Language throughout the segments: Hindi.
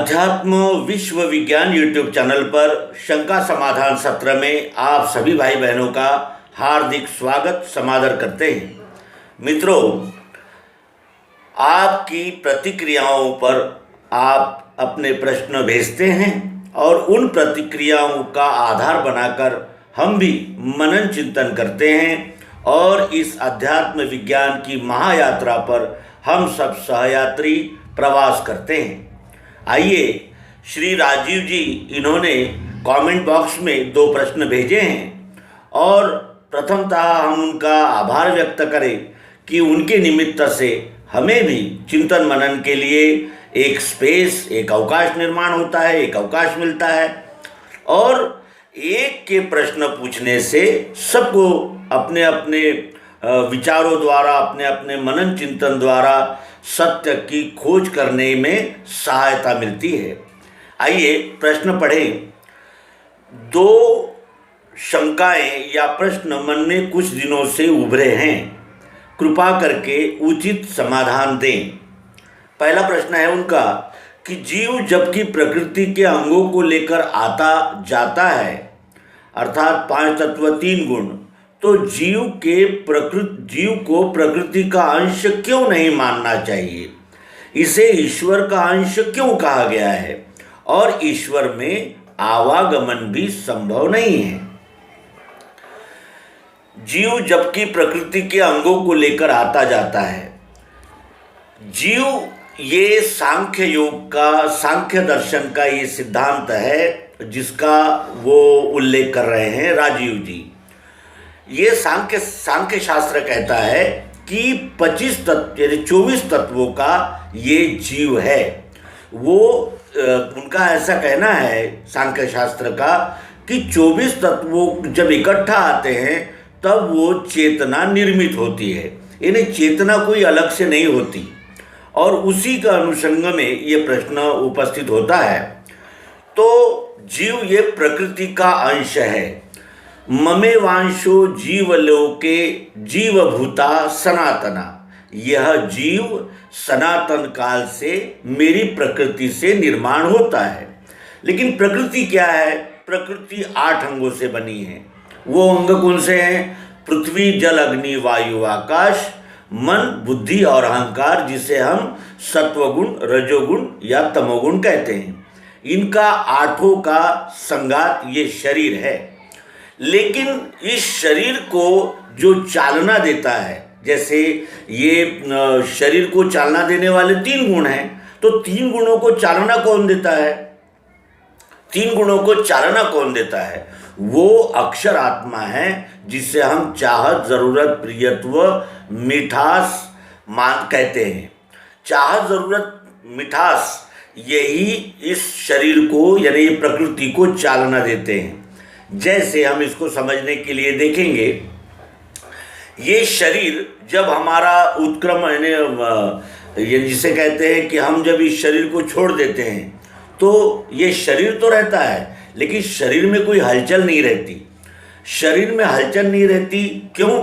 अध्यात्म विश्व विज्ञान यूट्यूब चैनल पर शंका समाधान सत्र में आप सभी भाई बहनों का हार्दिक स्वागत समादर करते हैं। मित्रों, आपकी प्रतिक्रियाओं पर आप अपने प्रश्न भेजते हैं और उन प्रतिक्रियाओं का आधार बनाकर हम भी मनन चिंतन करते हैं और इस अध्यात्म विज्ञान की महायात्रा पर हम सब सहयात्री प्रवास करते हैं। आइए, श्री राजीव जी इन्होंने कमेंट बॉक्स में 2 प्रश्न भेजे हैं और प्रथमतः हम उनका आभार व्यक्त करें कि उनके निमित्त से हमें भी चिंतन मनन के लिए एक स्पेस, एक अवकाश निर्माण होता है, एक अवकाश मिलता है और एक के प्रश्न पूछने से सबको अपने अपने विचारों द्वारा, अपने अपने मनन चिंतन द्वारा सत्य की खोज करने में सहायता मिलती है। आइए प्रश्न पढ़ें। 2 शंकाएं या प्रश्न मन में कुछ दिनों से उभरे हैं, कृपा करके उचित समाधान दें। पहला प्रश्न है उनका कि जीव जबकि प्रकृति के अंगों को लेकर आता जाता है, अर्थात 5 तत्व 3 गुण, तो जीव को प्रकृति का अंश क्यों नहीं मानना चाहिए? इसे ईश्वर का अंश क्यों कहा गया है और ईश्वर में आवागमन भी संभव नहीं है? जीव जबकि प्रकृति के अंगों को लेकर आता जाता है। जीव, ये सांख्य योग का, सांख्य दर्शन का ये सिद्धांत है जिसका वो उल्लेख कर रहे हैं राजीव जी। ये सांख्य शास्त्र कहता है कि 25 तत्व यानी 24 तत्वों का ये जीव है। वो उनका ऐसा कहना है सांख्य शास्त्र का कि 24 तत्वों जब इकट्ठा आते हैं तब वो चेतना निर्मित होती है, यानी चेतना कोई अलग से नहीं होती। और उसी का अनुषंग में ये प्रश्न उपस्थित होता है। तो जीव ये प्रकृति का अंश है। ममेवांशो जीवलोके जीवभूता सनातना, यह जीव सनातन काल से मेरी प्रकृति से निर्माण होता है। लेकिन प्रकृति क्या है? प्रकृति 8 अंगों से बनी है। वो अंग कौन से हैं? पृथ्वी, जल, अग्नि, वायु, आकाश, मन, बुद्धि और अहंकार, जिसे हम सत्वगुण, रजोगुण या तमोगुण कहते हैं। इनका 8 का संगात ये शरीर है। लेकिन इस शरीर को जो चालना देता है, जैसे ये शरीर को चालना देने वाले 3 गुण हैं, तो 3 गुणों को चालना कौन देता है? 3 गुणों को चालना कौन देता है? वो अक्षर आत्मा है, जिसे हम चाहत, जरूरत, प्रियत्व, मिठास कहते हैं। चाहत, जरूरत, मिठास यही इस शरीर को यानी प्रकृति को चालना देते हैं। जैसे हम इसको समझने के लिए देखेंगे, ये शरीर जब हमारा उत्क्रम ये जिसे कहते हैं कि हम जब इस शरीर को छोड़ देते हैं तो ये शरीर तो रहता है, लेकिन शरीर में कोई हलचल नहीं रहती। शरीर में हलचल नहीं रहती क्यों?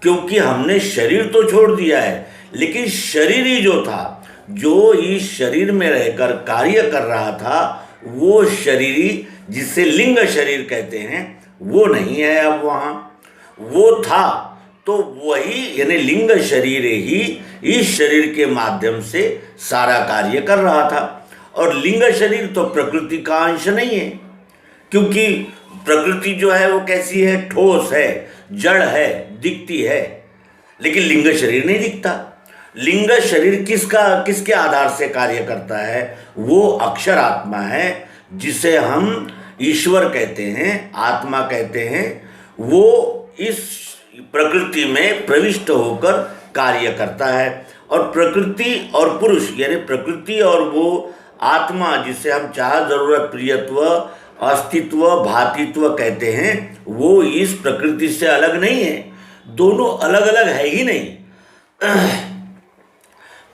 क्योंकि हमने शरीर तो छोड़ दिया है, लेकिन शरीर ही जो था, जो इस शरीर में रहकर कार्य कर रहा था, वो शरीरी जिसे लिंग शरीर कहते हैं, वो नहीं है अब वहाँ। वो था तो वही यानी लिंग शरीर ही इस शरीर के माध्यम से सारा कार्य कर रहा था। और लिंग शरीर तो प्रकृति का अंश नहीं है, क्योंकि प्रकृति जो है वो कैसी है? ठोस है, जड़ है, दिखती है, लेकिन लिंग शरीर नहीं दिखता। लिंग शरीर किसके आधार से कार्य करता है? वो अक्षर आत्मा है, जिसे हम ईश्वर कहते हैं, आत्मा कहते हैं। वो इस प्रकृति में प्रविष्ट होकर कार्य करता है। और प्रकृति और पुरुष यानी प्रकृति और वो आत्मा, जिसे हम चाह, जरूरत, प्रियत्व, अस्तित्व, भातित्व कहते हैं, वो इस प्रकृति से अलग नहीं है। दोनों अलग अलग है ही नहीं।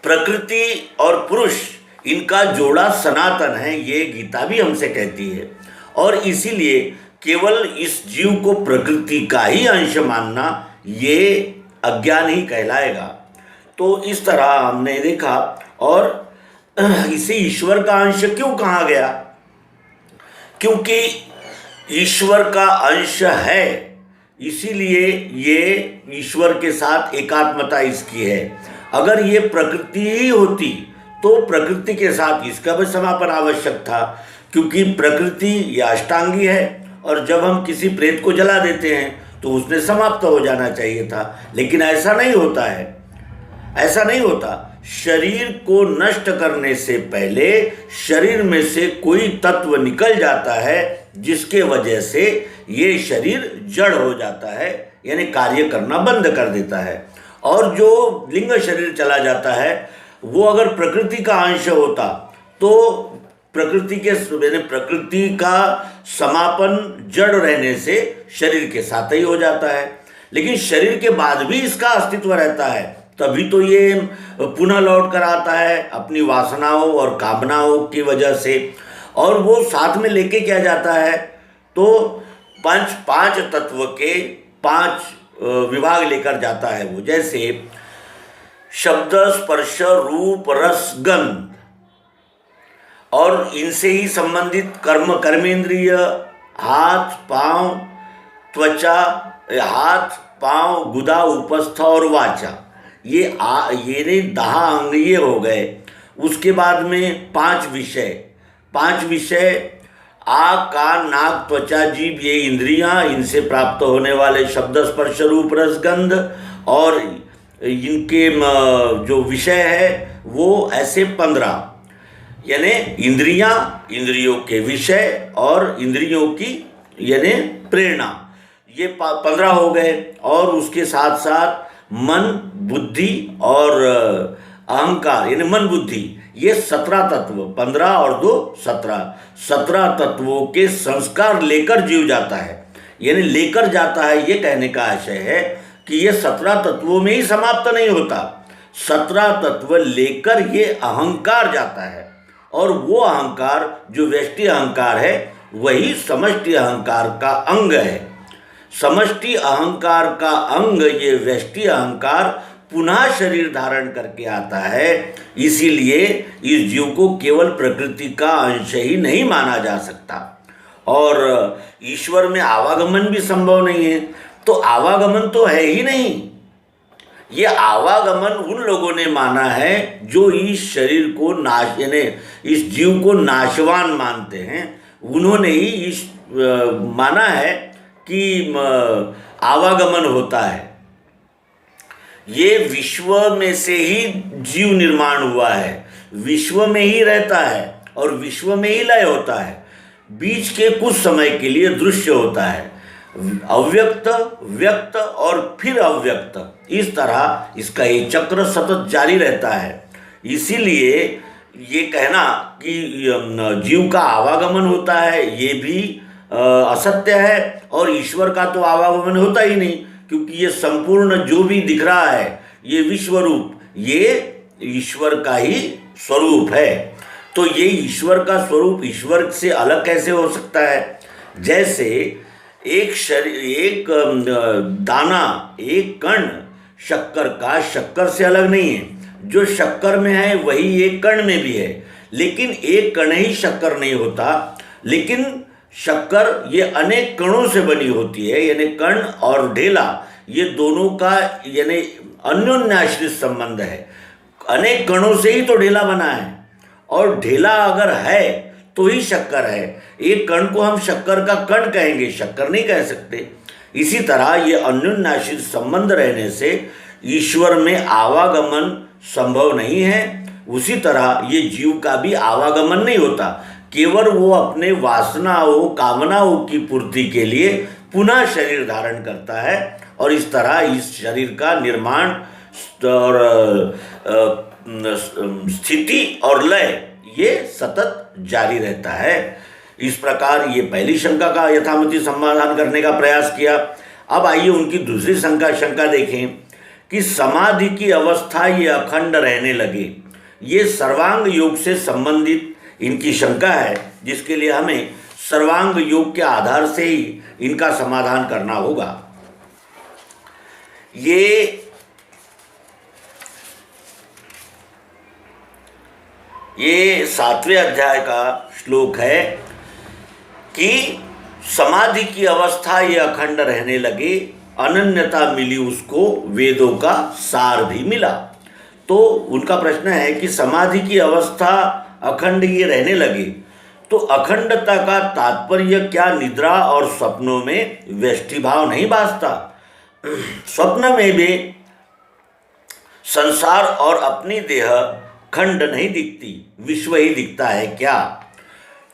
प्रकृति और पुरुष, इनका जोड़ा सनातन है, ये गीता भी हमसे कहती है। और इसीलिए केवल इस जीव को प्रकृति का ही अंश मानना ये अज्ञान ही कहलाएगा। तो इस तरह हमने देखा। और इसे ईश्वर का अंश क्यों कहा गया? क्योंकि ईश्वर का अंश है, इसीलिए ये ईश्वर के साथ एकात्मता इसकी है। अगर ये प्रकृति ही होती तो प्रकृति के साथ इसका भी समापन आवश्यक था, क्योंकि प्रकृति ये अष्टांगी है और जब हम किसी प्रेत को जला देते हैं तो उसने समाप्त हो जाना चाहिए था, लेकिन ऐसा नहीं होता है, ऐसा नहीं होता। शरीर को नष्ट करने से पहले शरीर में से कोई तत्व निकल जाता है जिसके वजह से ये शरीर जड़ हो जाता है, यानी कार्य करना बंद कर देता है। और जो लिंग शरीर चला जाता है वो अगर प्रकृति का अंश होता तो प्रकृति का समापन जड़ रहने से शरीर के साथ ही हो जाता है, लेकिन शरीर के बाद भी इसका अस्तित्व रहता है, तभी तो ये पुनः लौट कर आता है अपनी वासनाओं और कामनाओं की वजह से। और वो साथ में लेके क्या जाता है, तो पांच तत्व के 5 विभाग लेकर जाता है वो, जैसे शब्द, स्पर्श, रूप, रस, गंध, और इनसे ही संबंधित कर्मेंद्रिय, हाथ, पांव, त्वचा, हाथ, पांव, गुदा, उपस्थ और वाचा, ये 10 अंग ये हो गए। उसके बाद में 5 विषय आँख, कान, नाक, त्वचा, जीभ, ये इंद्रियां, इनसे प्राप्त होने वाले शब्द, स्पर्श, रूप, रस, गंध, और इनके जो विषय है वो ऐसे 15, यानी इंद्रियों के विषय और इंद्रियों की यानी प्रेरणा, ये 15 हो गए। और उसके साथ साथ मन, बुद्धि और अहंकार यानी मन, बुद्धि, ये 17 तत्व, 15 और 2 17 तत्वों के संस्कार लेकर जीव जाता है, यानी लेकर जाता है। ये कहने का आशय है कि ये 17 तत्वों में ही समाप्त नहीं होता, 17 तत्व लेकर ये अहंकार जाता है, और वो अहंकार जो व्यष्टि अहंकार है वही समष्टि अहंकार का अंग है। समष्टि अहंकार का अंग ये व्यष्टि अहंकार पुनः शरीर धारण करके आता है, इसीलिए इस जीव को केवल प्रकृति का अंश ही नहीं माना जा सकता। और ईश्वर में आवागमन भी संभव नहीं है, तो आवागमन तो है ही नहीं। ये आवागमन उन लोगों ने माना है जो इस शरीर को नाश यानी इस जीव को नाशवान मानते हैं, उन्होंने ही इस माना है कि आवागमन होता है। ये विश्व में से ही जीव निर्माण हुआ है, विश्व में ही रहता है और विश्व में ही लय होता है। बीच के कुछ समय के लिए दृश्य होता है, अव्यक्त, व्यक्त और फिर अव्यक्त, इस तरह इसका ये चक्र सतत जारी रहता है। इसीलिए ये कहना कि जीव का आवागमन होता है ये भी असत्य है, और ईश्वर का तो आवागमन होता ही नहीं, क्योंकि ये संपूर्ण जो भी दिख रहा है ये विश्व रूप, ये ईश्वर का ही स्वरूप है। तो ये ईश्वर का स्वरूप ईश्वर से अलग कैसे हो सकता है? जैसे एक दाना, एक कण शक्कर का शक्कर से अलग नहीं है, जो शक्कर में है वही एक कण में भी है, लेकिन एक कण ही शक्कर नहीं होता, लेकिन शक्कर ये अनेक कणों से बनी होती है, यानी कण और ढेला ये दोनों का यानी अन्योन्याश्रित संबंध है। अनेक कणों से ही तो ढेला बना है, और ढेला अगर है तो ही शक्कर है। एक कण को हम शक्कर का कण कहेंगे, शक्कर नहीं कह सकते। इसी तरह ये अन्योन्याश्रित संबंध रहने से ईश्वर में आवागमन संभव नहीं है। उसी तरह ये जीव का भी आवागमन नहीं होता, केवल वो अपने वासनाओं, कामनाओं की पूर्ति के लिए पुनः शरीर धारण करता है, और इस तरह इस शरीर का निर्माण और स्थिति और लय ये सतत जारी रहता है। इस प्रकार ये पहली शंका का यथामति समाधान करने का प्रयास किया। अब आइए उनकी दूसरी शंका देखें कि समाधि की अवस्था ये अखंड रहने लगे। ये सर्वांग योग से संबंधित इनकी शंका है, जिसके लिए हमें सर्वांग योग के आधार से ही इनका समाधान करना होगा। ये 7वें अध्याय का श्लोक है कि समाधि की अवस्था ये अखंड रहने लगे, अनन्यता मिली उसको, वेदों का सार भी मिला। तो उनका प्रश्न है कि समाधि की अवस्था अखंड ये रहने लगी, तो अखंडता का तात्पर्य क्या निद्रा और स्वप्नों में व्यष्टि भाव नहीं भासता? स्वप्न में भी संसार और अपनी देह खंड नहीं दिखती, विश्व ही दिखता है क्या?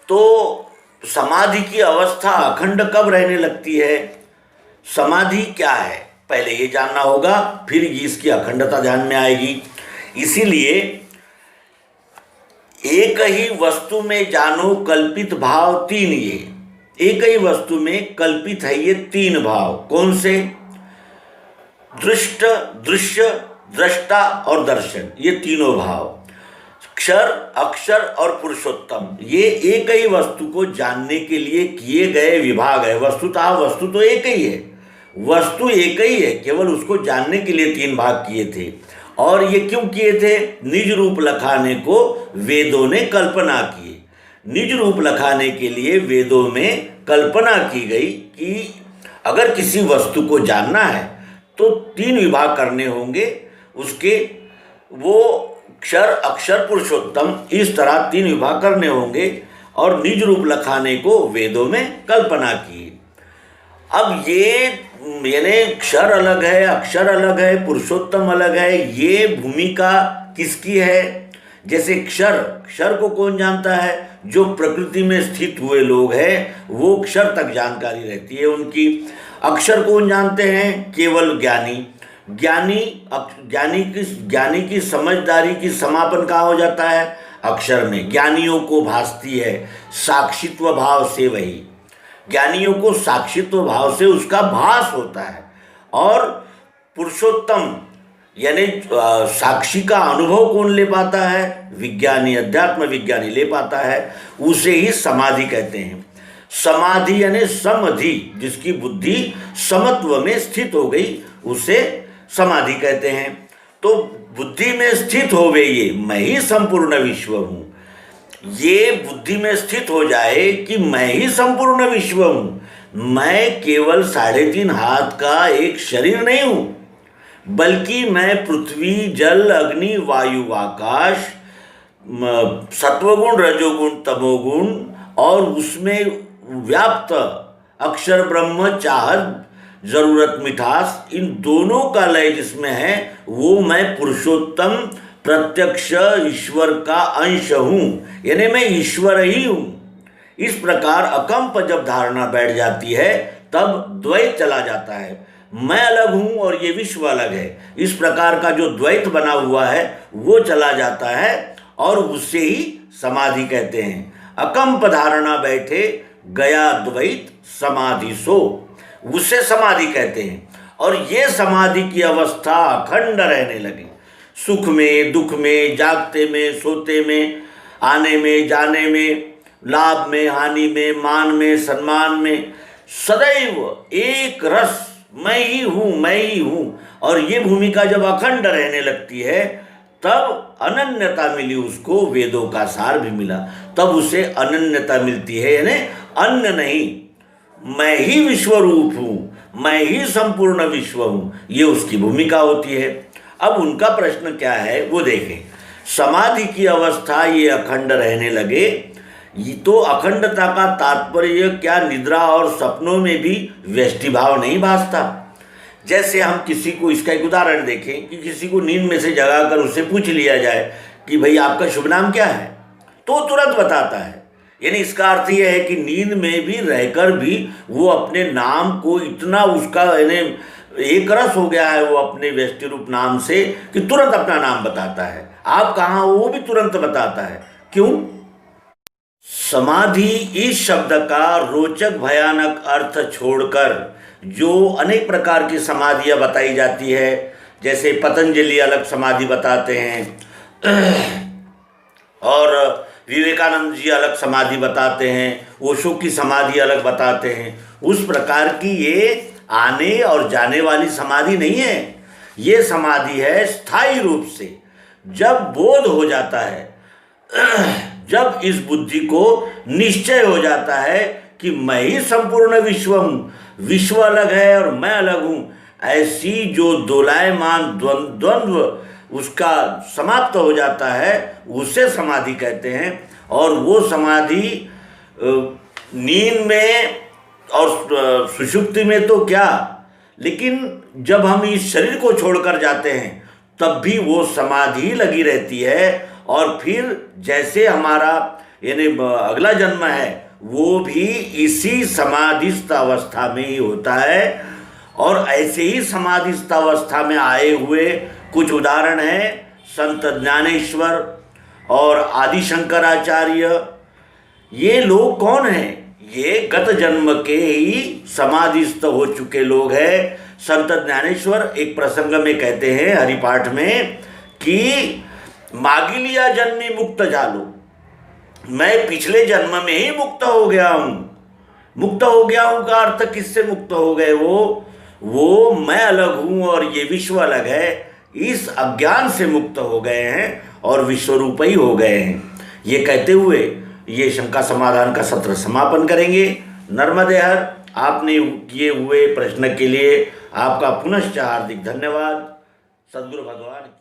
तो समाधि की अवस्था अखंड कब रहने लगती है? समाधि क्या है पहले ये जानना होगा, फिर इसकी अखंडता ध्यान में आएगी। इसीलिए एक ही वस्तु में जानो कल्पित भाव तीन, ये एक ही वस्तु में कल्पित है ये तीन भाव। कौन से? दृष्ट, दृश्य, दृष्टा और दर्शन, ये तीनों भाव। क्षर, अक्षर और पुरुषोत्तम, ये एक ही वस्तु को जानने के लिए किए गए विभाग है। वस्तुतः वस्तु तो एक ही है, वस्तु एक ही है, केवल उसको जानने के लिए तीन भाग किए थे। और ये क्यों किए थे? निज रूप लखाने को वेदों ने कल्पना की। निज रूप लखाने के लिए वेदों में कल्पना की गई कि अगर किसी वस्तु को जानना है तो तीन विभाग करने होंगे उसके, वो क्षर, अक्षर, पुरुषोत्तम, इस तरह तीन विभाग करने होंगे और निज रूप लखाने को वेदों में कल्पना की। अब ये यानी क्षर अलग है, अक्षर अलग है, पुरुषोत्तम अलग है, ये भूमिका किसकी है? जैसे क्षर, क्षर को कौन जानता है? जो प्रकृति में स्थित हुए लोग हैं वो क्षर तक जानकारी रहती है उनकी। अक्षर कौन जानते हैं? केवल ज्ञानी। ज्ञानी की समझदारी की समापन कहाँ हो जाता है? अक्षर में। ज्ञानियों को भासती है साक्षित्व भाव से, वही ज्ञानियों को साक्षित्व भाव से उसका भास होता है। और पुरुषोत्तम यानी साक्षी का अनुभव कौन ले पाता है? विज्ञानी, अध्यात्म विज्ञानी ले पाता है, उसे ही समाधि कहते हैं। समाधि यानी समधि, जिसकी बुद्धि समत्व में स्थित हो गई उसे समाधि कहते हैं। तो बुद्धि में स्थित हो गई ये मैं ही संपूर्ण विश्व हूँ, ये बुद्धि में स्थित हो जाए कि मैं ही संपूर्ण विश्व हूँ, मैं केवल 3.5 हाथ का एक शरीर नहीं हूँ, बल्कि मैं पृथ्वी, जल, अग्नि, वायु, आकाश, सत्वगुण, रजोगुण, तमोगुण और उसमें व्याप्त अक्षर ब्रह्म, चाहत, जरूरत, मिठास, इन दोनों का लय जिसमें है वो मैं पुरुषोत्तम प्रत्यक्ष ईश्वर का अंश हूँ, यानी मैं ईश्वर ही हूँ। इस प्रकार अकंप जब धारणा बैठ जाती है तब द्वैत चला जाता है, मैं अलग हूँ और ये विश्व अलग है। इस प्रकार का जो द्वैत बना हुआ है वो चला जाता है और उसे ही समाधि कहते हैं। अकंप धारणा बैठे गया द्वैत समाधि सो, उसे समाधि कहते हैं। और ये समाधि की अवस्था अखंड रहने लगी, सुख में, दुख में, जागते में, सोते में, आने में, जाने में, लाभ में, हानि में, मान में, सम्मान में, सदैव एक रस मैं ही हूँ, मैं ही हूँ। और ये भूमिका जब अखंड रहने लगती है तब अनन्यता मिली उसको, वेदों का सार भी मिला, तब उसे अनन्यता मिलती है, यानी अन्य नहीं, मैं ही विश्व रूप हूँ, मैं ही संपूर्ण विश्व हूँ, ये उसकी भूमिका होती है। अब उनका प्रश्न क्या है वो देखें। समाधि की अवस्था ये अखंड रहने लगे, तो अखंडता का तात्पर्य क्या निद्रा और सपनों में भी व्यष्टि भाव नहीं भासता? जैसे हम किसी को, इसका एक उदाहरण देखें कि किसी को नींद में से जगाकर उससे पूछ लिया जाए कि भाई आपका शुभ नाम क्या है, तो तुरंत बताता है। यानी इसका अर्थ यह है कि नींद में भी रहकर भी वो अपने नाम को इतना उसका यानी एक रस हो गया है वो अपने व्यष्टि रूप नाम से कि तुरंत अपना नाम बताता है। आप कहाँ हो वो भी तुरंत बताता है। क्यों? समाधि इस शब्द का रोचक भयानक अर्थ छोड़कर जो अनेक प्रकार की समाधियाँ बताई जाती है, जैसे पतंजलि अलग समाधि बताते हैं और विवेकानंद जी अलग समाधि बताते हैं, ओशो की समाधि अलग बताते हैं, उस प्रकार की ये आने और जाने वाली समाधि नहीं है। ये समाधि है स्थायी रूप से, जब बोध हो जाता है, जब इस बुद्धि को निश्चय हो जाता है कि मैं ही संपूर्ण विश्व हूँ, विश्व अलग है और मैं अलग हूँ, ऐसी जो दोलायमान द्वंद्व उसका समाप्त हो जाता है, उसे समाधि कहते हैं। और वो समाधि नींद में और सुषुप्ति में तो क्या, लेकिन जब हम इस शरीर को छोड़कर जाते हैं तब भी वो समाधि लगी रहती है। और फिर जैसे हमारा यानी अगला जन्म है वो भी इसी समाधिस्थ अवस्था में ही होता है। और ऐसे ही समाधिस्थ अवस्था में आए हुए कुछ उदाहरण हैं संत ज्ञानेश्वर और आदि शंकराचार्य। ये लोग कौन हैं? ये गत जन्म के ही समाधिस्थ हो चुके लोग हैं। संत ज्ञानेश्वर एक प्रसंग में कहते हैं हरिपाठ में कि मागिलिया जन्मी मुक्त जालो, मैं पिछले जन्म में ही मुक्त हो गया हूँ। मुक्त हो गया हूँ का अर्थ किससे मुक्त हो गए? वो मैं अलग हूँ और ये विश्व अलग है, इस अज्ञान से मुक्त हो गए हैं और विश्वरूप ही हो गए हैं। ये कहते हुए ये शंका समाधान का सत्र समापन करेंगे। नर्मदे हर। आपने किए हुए प्रश्न के लिए आपका पुनश्च हार्दिक धन्यवाद। सद्गुरु भगवान।